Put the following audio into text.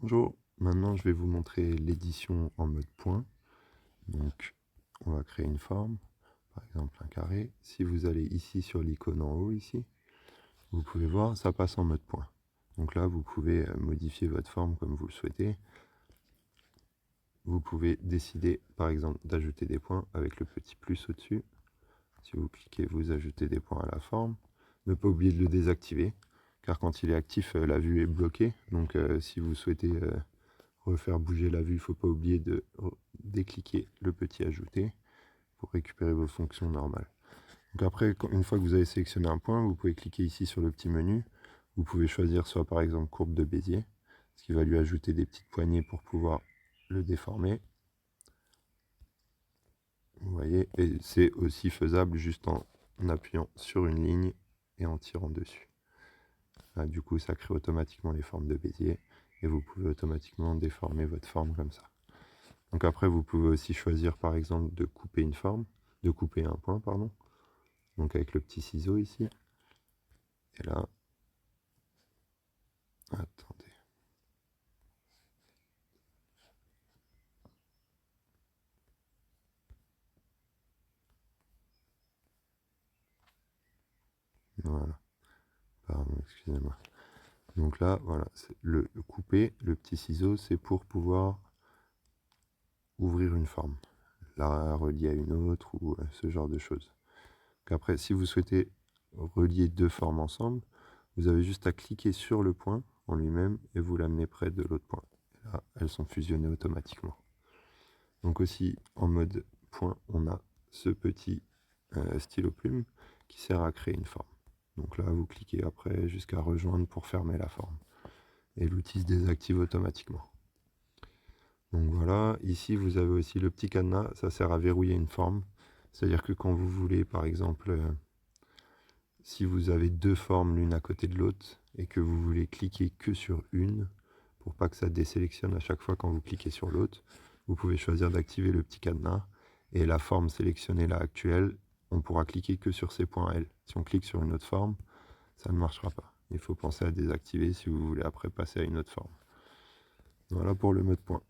Bonjour, maintenant je vais vous montrer l'édition en mode point. Donc on va créer une forme, par exemple un carré. Si vous allez ici sur l'icône en haut ici, vous pouvez voir ça passe en mode point. Donc là vous pouvez modifier votre forme comme vous le souhaitez. Vous pouvez décider par exemple d'ajouter des points avec le petit plus au-dessus. Si vous cliquez, vous ajoutez des points à la forme. Ne pas oublier de le désactiver, car quand il est actif, la vue est bloquée. Donc si vous souhaitez refaire bouger la vue, il ne faut pas oublier de décliquer le petit ajouter pour récupérer vos fonctions normales. Donc après, une fois que vous avez sélectionné un point, vous pouvez cliquer ici sur le petit menu. Vous pouvez choisir soit par exemple courbe de Bézier, ce qui va lui ajouter des petites poignées pour pouvoir le déformer. Vous voyez, et c'est aussi faisable juste en appuyant sur une ligne et en tirant dessus. Là, du coup, ça crée automatiquement les formes de Bézier et vous pouvez automatiquement déformer votre forme comme ça. Donc après, vous pouvez aussi choisir par exemple de couper une forme, de couper un point, pardon. Donc avec le petit ciseau ici. Et là, attendez. Voilà. Pardon, excusez-moi. Donc là, voilà, le couper, le petit ciseau, c'est pour pouvoir ouvrir une forme, la relier à une autre ou ce genre de choses. Après, si vous souhaitez relier deux formes ensemble, vous avez juste à cliquer sur le point en lui-même et vous l'amenez près de l'autre point. Et là, elles sont fusionnées automatiquement. Donc aussi, en mode point, on a ce petit stylo plume qui sert à créer une forme. Donc là, vous cliquez après jusqu'à rejoindre pour fermer la forme. Et l'outil se désactive automatiquement. Donc voilà, ici vous avez aussi le petit cadenas, ça sert à verrouiller une forme. C'est-à-dire que quand vous voulez, par exemple, si vous avez deux formes l'une à côté de l'autre et que vous voulez cliquer que sur une, pour pas que ça désélectionne à chaque fois quand vous cliquez sur l'autre, vous pouvez choisir d'activer le petit cadenas et la forme sélectionnée là actuelle, on pourra cliquer que sur ces points L. Si on clique sur une autre forme, ça ne marchera pas. Il faut penser à désactiver si vous voulez après passer à une autre forme. Voilà pour le mode point.